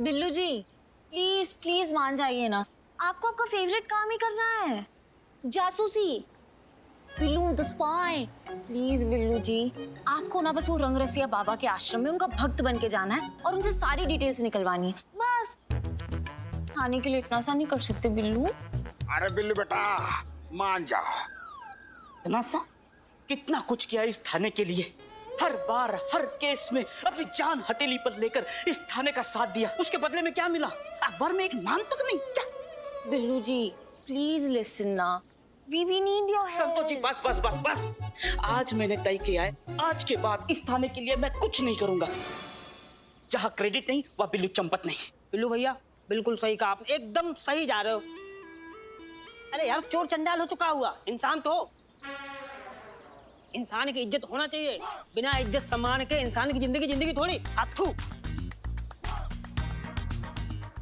Billu ji please please मान जाइए ना, आपको आपका फेवरेट काम ही करना है, जासूसी। Billu the spy, please Billu ji, आपको ना बस वो रंगरसिया बाबा के आश्रम में उनका भक्त बन के जाना है और उनसे सारी डिटेल्स निकलवानी है बस। थाने के लिए इतना सा नहीं कर सकते बिल्लू? अरे बिल्लू बेटा मान जा। इतना सा कितना कुछ किया इस थाने के लिए, हर बार हर केस में अपनी जान हथेली पर लेकर इस थाने का साथ दिया, उसके बदले में क्या मिला? अखबार में एक नाम तक नहीं क्या? बिल्लू जी प्लीज लिसन ना, we need your help. Santosh ji बस बस बस बस, आज मैंने तय किया है, आज के बाद इस थाने के लिए मैं कुछ नहीं करूंगा। जहाँ क्रेडिट नहीं वह बिल्लू चंपत नहीं। बिल्लू भैया बिल्कुल सही कहा आपने, एकदम सही जा रहे हो। अरे यार चोर चंडाल हो तो क्या हुआ, इंसान तो हो। इंसान की इज्जत होना चाहिए, बिना इज्जत सम्मान के इंसान की जिंदगी थोड़ी अथू।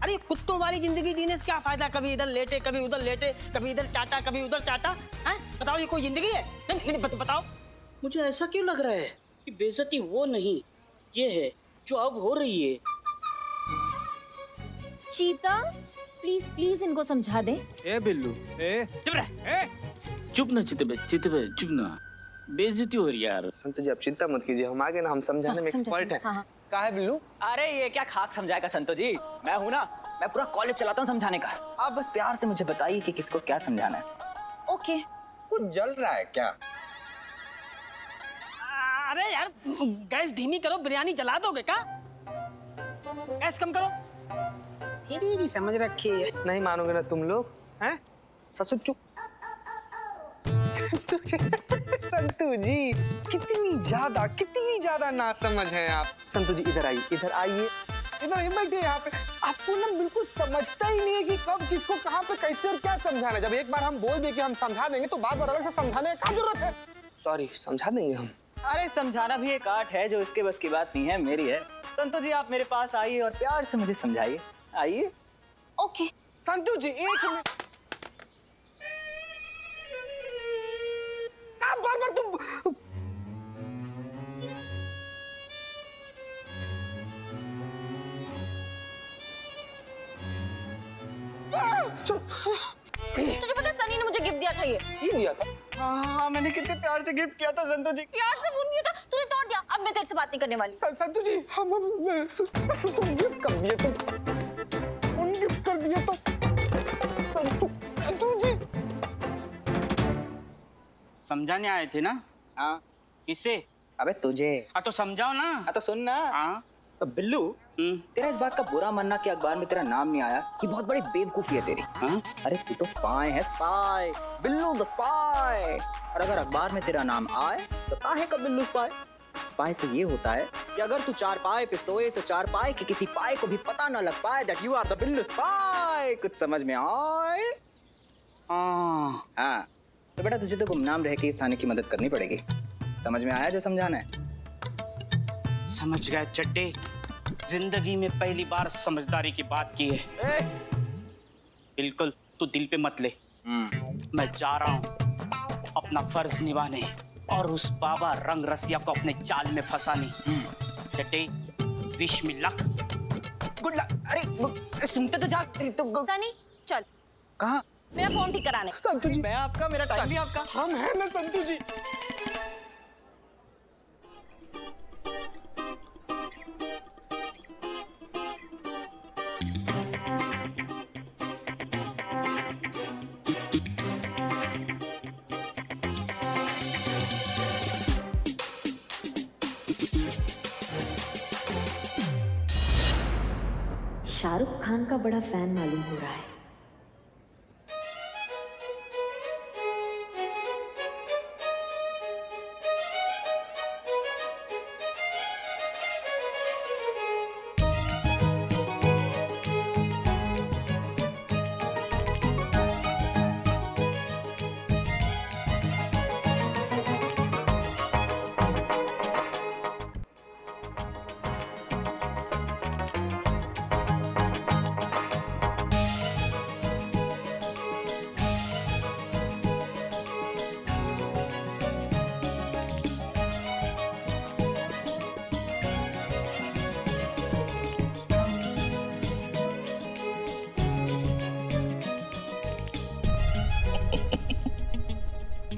अरे कुत्तों वाली जिंदगी जीने से क्या फायदा, कभी इधर लेटे कभी उधर लेटे, कभी इधर चाटा कभी उधर चाटा है। बताओ ये कोई जिंदगी है? नहीं, बताओ। मुझे ऐसा क्यों लग रहा है कि बेइज्जती वो नहीं ये है जो अब हो रही है। चीता प्लीज प्लीज इनको समझा दे। ए बिल्लू चुप रह, चुप ना चितबे चुप ना, बेइज्जती हो रही है यार। संतोष जी आप चिंता मत कीजिए, हम आगे ना, हम समझाने में एक्सपर्ट हैं। हाँ। क्या है बिल्लू? अरे ये क्या खाक समझाएगा संतो जी, मैं हूं ना, मैं पूरा कॉलेज चलाता हूँ समझाने का। आप बस प्यार से मुझे बताइए कि किसको क्या समझाना है। ओके। कुछ जल रहा है क्या? अरे यार गैस धीमी करो, बिरयानी जला दोगे क्या? गैस कम करो। तेरी भी समझ रखी है। नहीं मानोगे ना तुम लोग हैं? ससुर चुप। संतू जी कितनी ज्यादा ना समझ हैं आप। संतू जी इधर आइए, इधर बैठे यहाँ पे। आपको ना बिल्कुल समझता ही नहीं है कि कब किसको कहाँ पे कैसे और क्या समझाना है। जब एक बार हम बोल दिए कि हम समझा देंगे तो बार बार अलग से समझाने की क्या जरूरत है? सॉरी, समझा देंगे हम। अरे समझाना भी एक आर्ट है जो इसके बस की बात नहीं है, मेरी है। संतो जी आप मेरे पास आइए और प्यार से मुझे समझाइए, आइए। ओके। संतू जी एक मिनट, आप बार तुम तुझे पता है सनी ने मुझे गिफ्ट दिया था, ये दिया था। हाँ मैंने कितने प्यार से गिफ्ट किया था संतो जी। प्यार से फोन दिया था, तूने तोड़ दिया। अब मैं तेरे से बात नहीं करने वाली। संतू जी तुम गिफ्ट कर दिए, तुम गिफ्ट कर दिए तो संतू जी समझाने आए थे ना? हाँ किसे? अबे तुझे। हाँ तो समझाओ ना। हाँ तो सुन ना। हाँ तो बिल्लू तेरा इस बात का बुरा मानना कि अखबार में तेरा नाम नहीं आया कि बहुत बड़ी बेवकूफी है तेरी। हाँ? अरे तू तो स्पाई है, स्पाई, बिल्लू द स्पाई। और अगर अखबार में तेरा नाम आए तो काहे का बिल्लू स्पाई? स्पाई तो ये होता है कि अगर तू चार पाए पे सोए तो चार पाए के किसी पाए को भी पता न लग पाए that you are the Billu spy. कुछ समझ में आए? हाँ तो बेटा तुझे तो गुमनाम रह के इस थाने की मदद करनी पड़ेगी। समझ में आया जो समझाना है? समझ गया चड्डे, जिंदगी में पहली बार समझदारी की बात की है। बिल्कुल तू दिल पे मत ले, मैं जा रहा हूँ अपना फर्ज निभाने और उस बाबा रंग रसिया को अपने जाल में फंसाने। Chadda wish me luck. Good luck. अरे सुनते तो जा। तो सनी चल कहाँ? मेरा फोन ठीक कराने। संतू जी मैं आपका, मेरा टाइम भी आपका। हम हैं ना संतू जी। शाहरुख खान का बड़ा फैन मालूम हो रहा है।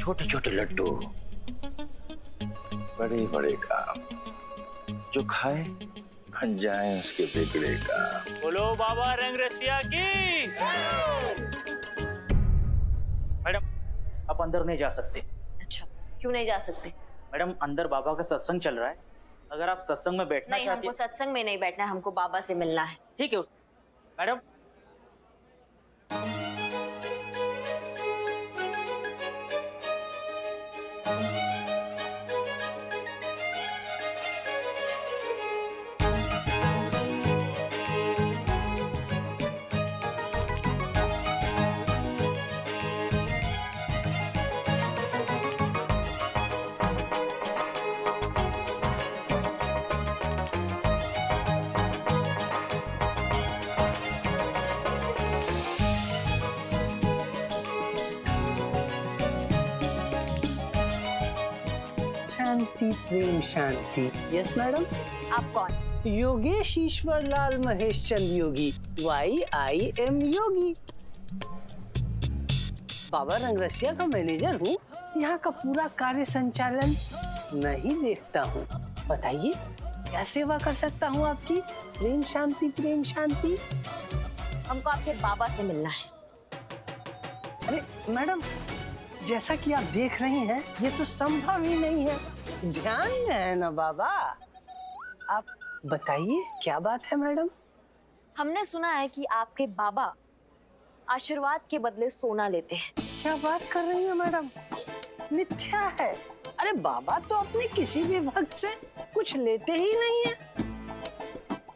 छोटे छोटे लड्डू, बड़े बड़े काम, जो खाए बन जाए उसके बिगड़े काम। बोलो बाबा रंगरसिया की। मैडम, आप अंदर नहीं जा सकते। अच्छा, क्यों नहीं जा सकते? मैडम, अंदर बाबा का सत्संग चल रहा है। अगर आप सत्संग में बैठना नहीं, चाहती हमको सत्संग में नहीं बैठना है, हमको बाबा से मिलना है। ठीक है मैडम। शांति प्रेम शांति। Yes madam. आप कौन? योगेश ईश्वर लाल महेश चंद योगी, YIM योगी। बाबा रंगरसिया का मैनेजर हूँ। यहाँ का पूरा कार्य संचालन मैं ही देखता हूँ। बताइए क्या सेवा कर सकता हूँ आपकी? प्रेम शांति प्रेम शांति। हमको आपके बाबा से मिलना है। अरे मैडम, जैसा कि आप देख रही हैं, ये तो संभव ही नहीं है। ध्यान में है ना बाबा। आप बताइए क्या बात है मैडम? हमने सुना है कि आपके बाबा आशीर्वाद के बदले सोना लेते हैं। क्या बात कर रही है मैडम? मिथ्या है। अरे बाबा तो अपने किसी भी भक्त से कुछ लेते ही नहीं है।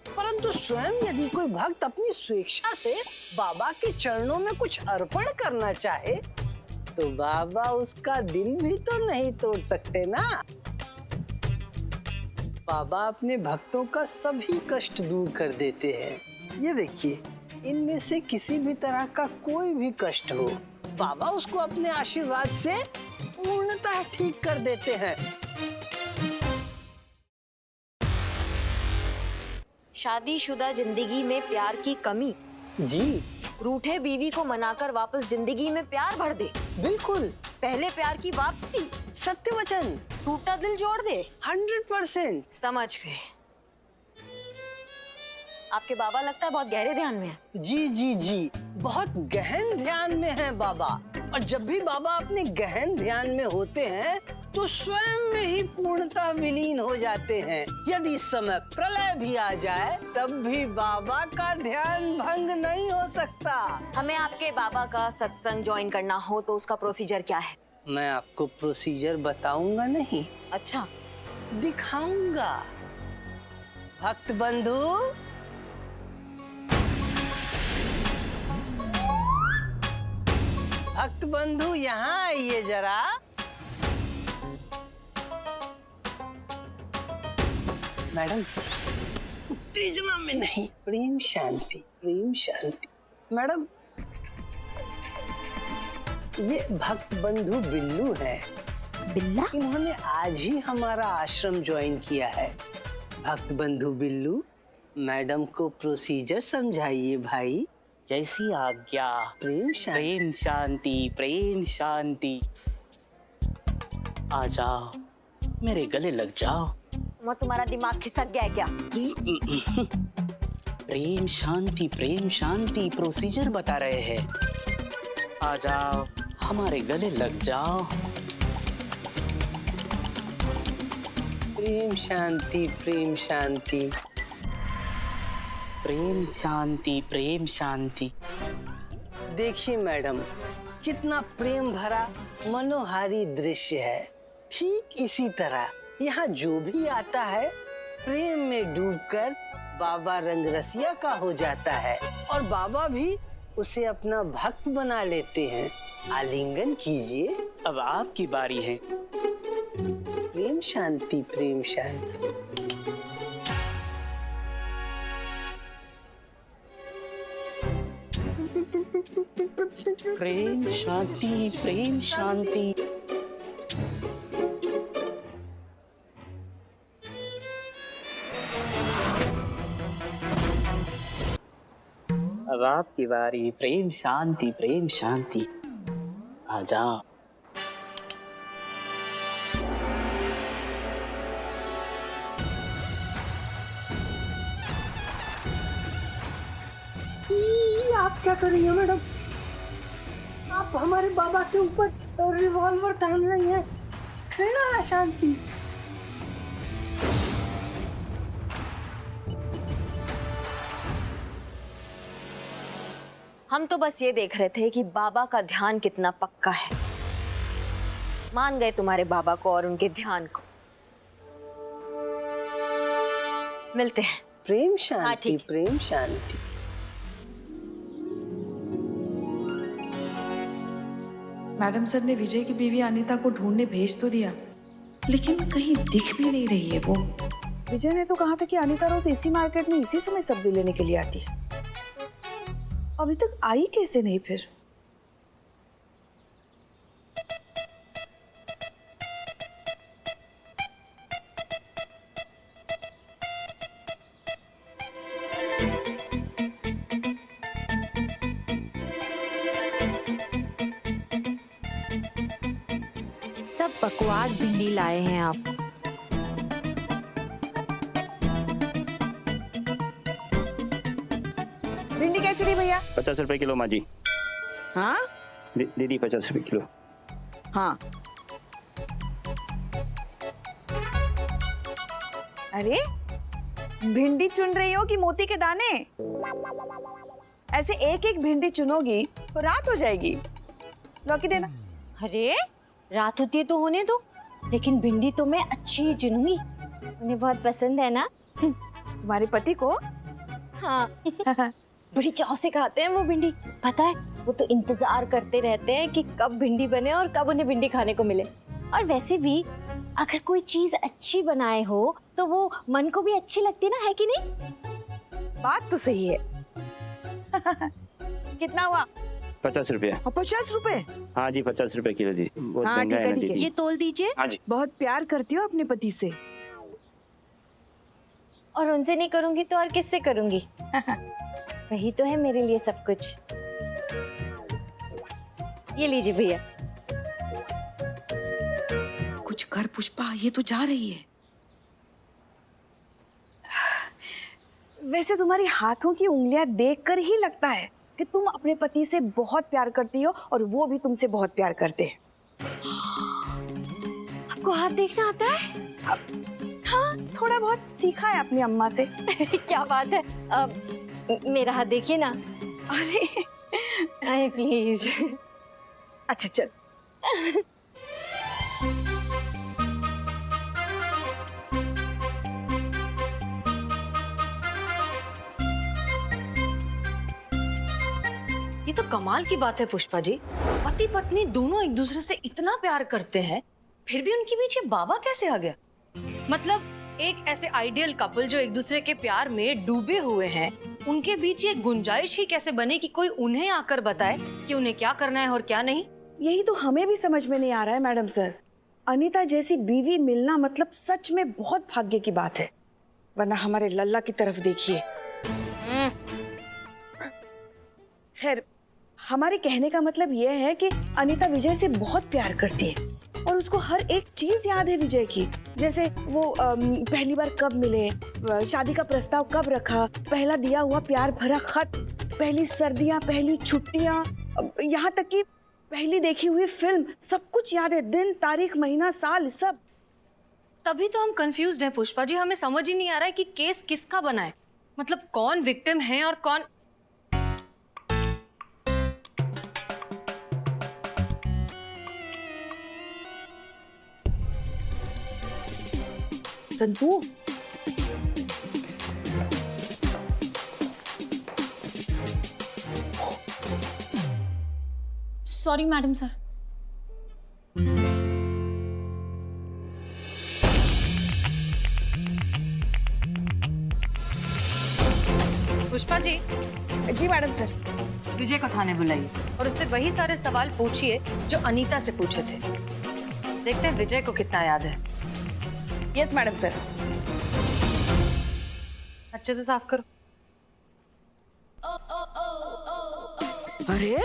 परंतु स्वयं यदि कोई भक्त अपनी स्वेच्छा से बाबा के चरणों में कुछ अर्पण करना चाहे, तो बाबा उसका दिल भी तो नहीं तोड़ सकते ना। बाबा अपने भक्तों का सभी कष्ट दूर कर देते हैं। ये देखिए, इनमें से किसी भी तरह का कोई भी कष्ट हो, बाबा उसको अपने आशीर्वाद से पूर्णतः ठीक कर देते हैं। शादीशुदा जिंदगी में प्यार की कमी जी रूठे बीवी को मनाकर वापस जिंदगी में प्यार भर दे। बिल्कुल, पहले प्यार की वापसी, सत्य वचन, टूटा दिल जोड़ दे। 100%। समझ गए। आपके बाबा लगता है बहुत गहरे ध्यान में है। जी जी जी, बहुत गहन ध्यान में है बाबा। और जब भी बाबा अपने गहन ध्यान में होते हैं तो स्वयं में ही पूर्णतः विलीन हो जाते हैं। यदि इस समय प्रलय भी आ जाए तब भी बाबा का ध्यान भंग नहीं हो सकता। हमें आपके बाबा का सत्संग ज्वाइन करना हो तो उसका प्रोसीजर क्या है? मैं आपको प्रोसीजर बताऊंगा नहीं, अच्छा, दिखाऊंगा। भक्त बंधु, भक्त बंधु यहाँ आइए जरा। मैडम, उत्तेजना में नहीं, प्रेम शांति प्रेम शांति। मैडम, ये भक्त बंधु बिल्लू है। बिल्ला? इन्होंने आज ही हमारा आश्रम ज्वाइन किया है। भक्त बंधु बिल्लू, मैडम को प्रोसीजर समझाइए भाई। जैसी आज्ञा। प्रेम शांति। प्रेम शांति प्रेम शांति। आ जाओ, मेरे गले लग जाओ। वो तुम्हारा दिमाग खिसक गया है क्या? प्रेम शांति प्रोसीजर बता रहे हैं। आ जाओ, हमारे गले लग जाओ। प्रेम शांति प्रेम शांति। प्रेम शांति। देखिए मैडम, कितना प्रेम भरा मनोहारी दृश्य है। ठीक इसी तरह यहाँ जो भी आता है प्रेम में डूबकर बाबा रंगरसिया का हो जाता है और बाबा भी उसे अपना भक्त बना लेते हैं। आलिंगन कीजिए। अब आपकी बारी है। प्रेम शांति प्रेम शांति। प्रेम शांति। अब आपकी बारी। प्रेम शांति। आजा। आप क्या कर रही हैं मैडम? आप हमारे बाबा के ऊपर रिवॉल्वर तान रही हैं। घृणा अशांति। हम तो बस ये देख रहे थे कि बाबा का ध्यान कितना पक्का है। मान गए तुम्हारे बाबा को और उनके ध्यान को। मिलते हैं। प्रेम हाँ, शांति, ठीक है। प्रेम शांति। मैडम सर ने विजय की बीवी अनीता को ढूंढने भेज तो दिया, लेकिन कहीं दिख भी नहीं रही है वो। विजय ने तो कहा था कि अनीता रोज इसी मार्केट में इसी समय सब्जी लेने के लिए आती है। अभी तक आई कैसे नहीं फिर? सब बकवास भिंडी लाए हैं आप। भिंडी कैसी दी भैया? 50 रुपए किलो माँ जी। हाँ दीदी 50 रुपए किलो। हाँ। अरे भिंडी चुन रही हो कि मोती के दाने? ऐसे एक एक भिंडी चुनोगी तो रात हो जाएगी। लौकी देना। अरे रात होती है तो होने दो, लेकिन भिंडी तो मैं अच्छी ही चुनूंगी। उन्हें बहुत पसंद है ना। तुम्हारे पति को? हाँ बड़ी चाव से खाते हैं वो भिंडी। पता है वो तो इंतजार करते रहते हैं कि कब भिंडी बने और कब उन्हें भिंडी खाने को मिले। और वैसे भी अगर कोई चीज अच्छी बनाए हो तो वो मन को भी अच्छी लगती ना, है कि नहीं? बात तो सही है। कितना हुआ? 50 रुपए। 50 रुपए? हाँ जी 50 रुपए किलो जी। बहुत हाँ, महंगा ठीक है है, ना ठीक है। दीदी। ये तोल दीजिए। हाँ जी। बहुत प्यार करती हो अपने पति से। और उनसे नहीं करूंगी तो और किससे करूंगी? वही तो है मेरे लिए सब कुछ। ये लीजिए भैया। कुछ कर पुष्पा, ये तो जा रही है। वैसे तुम्हारी हाथों की उंगलियां देखकर ही लगता है कि तुम अपने पति से बहुत प्यार करती हो और वो भी तुमसे बहुत प्यार करते हैं। आपको हाथ देखना आता है? हाँ, थोड़ा बहुत सीखा है अपनी अम्मा से। क्या बात है। मेरा हाथ देखिए ना। अरे अरे प्लीज। अच्छा चल। ये तो कमाल की बात है पुष्पा जी। पति पत्नी दोनों एक दूसरे से इतना प्यार करते हैं, फिर भी उनके बीच ये बाबा कैसे आ गया? मतलब एक ऐसे आइडियल कपल जो एक दूसरे के प्यार में डूबे हुए हैं, उनके बीच ये गुंजाइश ही कैसे बने कि कोई उन्हें आकर बताए कि उन्हें क्या करना है और क्या नहीं? यही तो हमें भी समझ में नहीं आ रहा है मैडम सर। अनीता जैसी बीवी मिलना मतलब सच में बहुत भाग्य की बात है। वरना हमारे लल्ला की तरफ देखिए। खैर, हमारे कहने का मतलब यह है कि अनीता विजय से बहुत प्यार करती है और उसको हर एक चीज याद है विजय की। जैसे वो पहली बार कब मिले, शादी का प्रस्ताव कब रखा, पहला दिया हुआ प्यार भरा खत, पहली सर्दियां, पहली छुट्टियां, यहाँ तक कि पहली देखी हुई फिल्म, सब कुछ याद है। दिन, तारीख, महीना, साल, सब। तभी तो हम कंफ्यूज्ड हैं पुष्पा जी। हमें समझ ही नहीं आ रहा है कि केस किसका बना है। मतलब कौन विक्टिम है और कौन। Santu, sorry madam sir. Pushpa ji, जी मैडम सर। विजय को थाने बुलाइए और उससे वही सारे सवाल पूछिए जो अनीता से पूछे थे। देखते हैं विजय को कितना याद है। Yes madam sir. अच्छे से साफ करो। अरे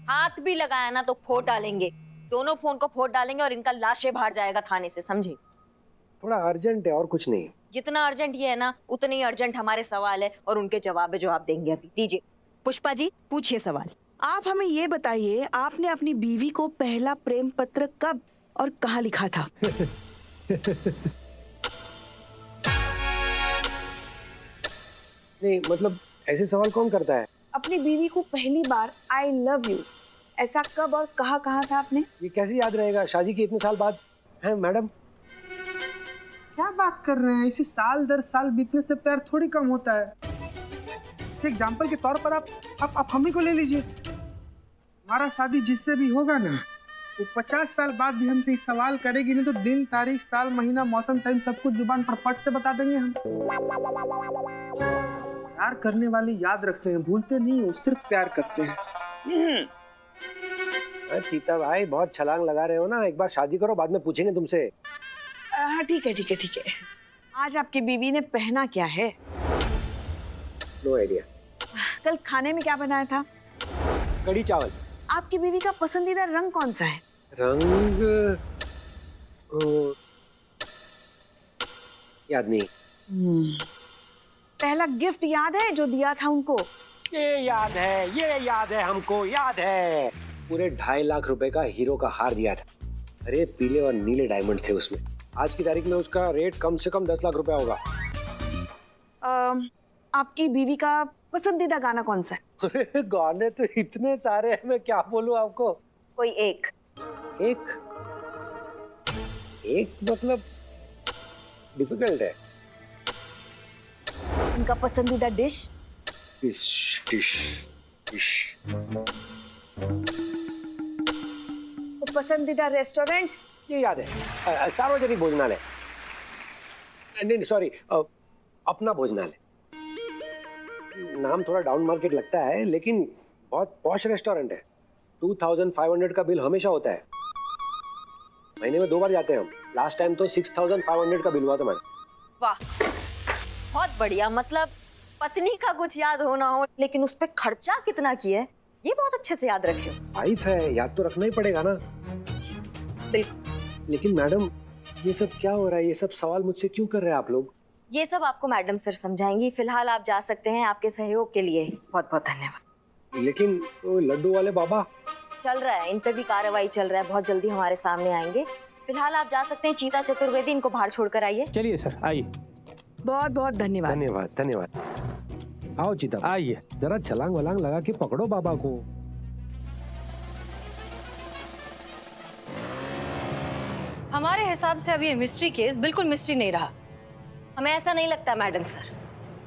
हाथ भी लगाया ना तो फोड़ डालेंगे, दोनों फोन को फोड़ डालेंगे और इनका लाशें बाहर जाएगा थाने से, समझे? थोड़ा अर्जेंट है और कुछ नहीं। जितना अर्जेंट ये है ना उतने ही अर्जेंट हमारे सवाल है और उनके जवाब देंगे अभी। दीजिए पुष्पा जी, पूछिए सवाल। आप हमें ये बताइए, आपने अपनी बीवी को पहला प्रेम पत्र कब और कहाँ लिखा था? नहीं मतलब ऐसे सवाल कौन करता है? अपनी बीवी को पहली बार आई लव यू ऐसा कब और कहाँ कहा था आपने? ये कैसे याद रहेगा शादी के इतने साल बाद? हैं मैडम? क्या बात कर रहे हैं? इसे साल दर साल बीतने से प्यार थोड़ी कम होता है। इस एग्जाम्पल के तौर पर आप हम ही को ले लीजिए। हमारा शादी जिससे भी होगा ना, वो 50 साल बाद भी हमसे सवाल करेगी नहीं तो दिन तारीख साल महीना मौसम टाइम सब कुछ जुबान पर पट से बता देंगे हम। प्यार करने वाले याद रखते हैं, भूलते नहीं, वो सिर्फ प्यार करते हैं। चीता भाई बहुत छलांग लगा रहे हो ना, एक बार शादी करो बाद में पूछेंगे तुमसे। हाँ ठीक है। आज आपकी बीवी ने पहना क्या है? No idea. कल खाने में क्या बनाया था? कढ़ी चावल। आपकी बीवी का पसंदीदा रंग कौन सा है? रंग याद नहीं। पहला गिफ्ट याद है जो दिया था उनको? ये याद है हमको याद है। पूरे 2.5 लाख रुपए का हीरो का हार दिया था। अरे पीले और नीले डायमंड्स थे उसमें। आज की तारीख में उसका रेट कम से कम 10 लाख रुपया होगा। आपकी बीवी का पसंदीदा गाना कौन सा है? अरे गाने तो इतने सारे हैं, मैं क्या बोलूं आपको? कोई एक मतलब डिफिकल्ट है। उनका पसंदीदा डिश? डिश। तो पसंदीदा रेस्टोरेंट? ये याद है, सार्वजनिक भोजनालय। नहीं सॉरी, अपना भोजनालय। नाम थोड़ा डाउन मार्केट लगता है लेकिन बहुत पॉश रेस्टोरेंट है। 2500 का बिल हमेशा होता है। महीने में 2 बार जाते हैं हम। लास्ट टाइम तो 6500 का बिल हुआ था मैडम। वाह बहुत बढ़िया। मतलब पत्नी का कुछ याद हो ना हो लेकिन उस पे खर्चा कितना किया है ये बहुत अच्छे से याद रखे हो। वाइफ है, याद तो रखना ही पड़ेगा ना। जी बिल्कुल। लेकिन मैडम ये सब क्या हो रहा है? ये सब सवाल मुझसे क्यों कर रहे हैं आप लोग? ये सब आपको मैडम सर समझाएंगी। फिलहाल आप जा सकते हैं। आपके सहयोग के लिए बहुत बहुत धन्यवाद। लेकिन वो लड्डू वाले बाबा? चल रहा है, इन पे भी कार्रवाई चल रहा है, बहुत जल्दी हमारे सामने आएंगे। फिलहाल आप जा सकते हैं। चीता चतुर्वेदी इनको बाहर छोड़ कर आइए। चलिए सर आइए। बहुत बहुत धन्यवाद। धन्यवाद। आओ चीता आइए, जरा छलांग वलांग लगा के पकड़ो बाबा को। हमारे हिसाब से अब ये मिस्ट्री केस बिल्कुल मिस्ट्री नहीं रहा। हमें ऐसा नहीं लगता मैडम सर।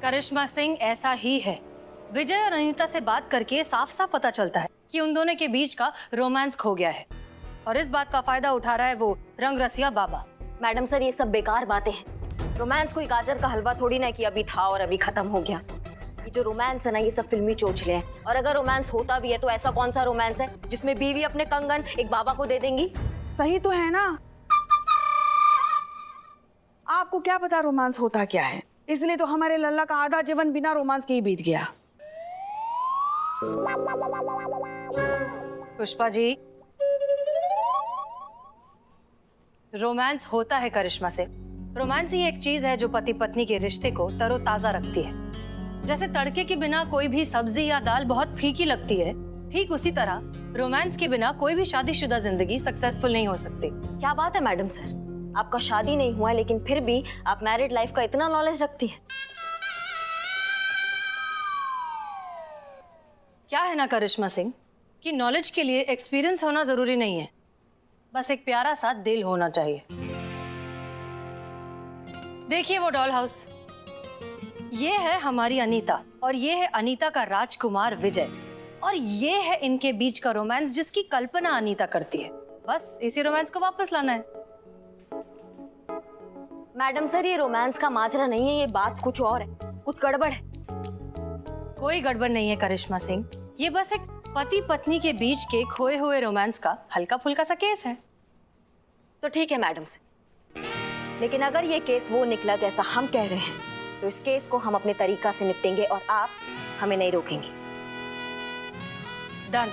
करिश्मा सिंह ऐसा ही है। विजय और अनीता से बात करके साफ साफ पता चलता है कि उन दोनों के बीच का रोमांस खो गया है और इस बात का फायदा उठा रहा है वो रंग रसिया बाबा। मैडम सर ये सब बेकार बातें हैं। रोमांस कोई गाजर का हलवा थोड़ी ना कि अभी था और अभी खत्म हो गया। ये जो रोमांस है ना ये सब फिल्मी चोचले हैं। और अगर रोमांस होता भी है तो ऐसा कौन सा रोमांस है जिसमें बीवी अपने कंगन एक बाबा को दे देंगी? सही तो है ना। आपको क्या पता रोमांस होता क्या है? इसलिए तो हमारे लल्ला का आधा जीवन बिना रोमांस के ही बीत गया। पुष्पा जी रोमांस होता है करिश्मा से। रोमांस ही एक चीज है जो पति पत्नी के रिश्ते को तरोताजा रखती है। जैसे तड़के के बिना कोई भी सब्जी या दाल बहुत फीकी लगती है, ठीक उसी तरह रोमांस के बिना कोई भी शादीशुदा जिंदगी सक्सेसफुल नहीं हो सकती। क्या बात है मैडम सर, आपका शादी नहीं हुआ लेकिन फिर भी आप मैरिड लाइफ का इतना नॉलेज रखती है। क्या है ना करिश्मा सिंह कि नॉलेज के लिए एक्सपीरियंस होना जरूरी नहीं है, बस एक प्यारा सा दिल होना चाहिए। देखिए वो डॉल हाउस, ये है हमारी अनीता और ये है अनीता का राजकुमार विजय और ये है इनके बीच का रोमांस जिसकी कल्पना अनीता करती है। बस इसी रोमांस को वापस लाना है। मैडम सर ये रोमांस का माजरा नहीं है, ये बात कुछ और है, कुछ गड़बड़ है। कोई गड़बड़ नहीं है करिश्मा सिंह, ये बस एक पति पत्नी के बीच के खोए हुए रोमांस का हल्का फुल्का सा केस है। तो ठीक है मैडम सर, लेकिन अगर ये केस वो निकला जैसा हम कह रहे हैं तो इस केस को हम अपने तरीका से निपटेंगे और आप हमें नहीं रोकेंगे। डन।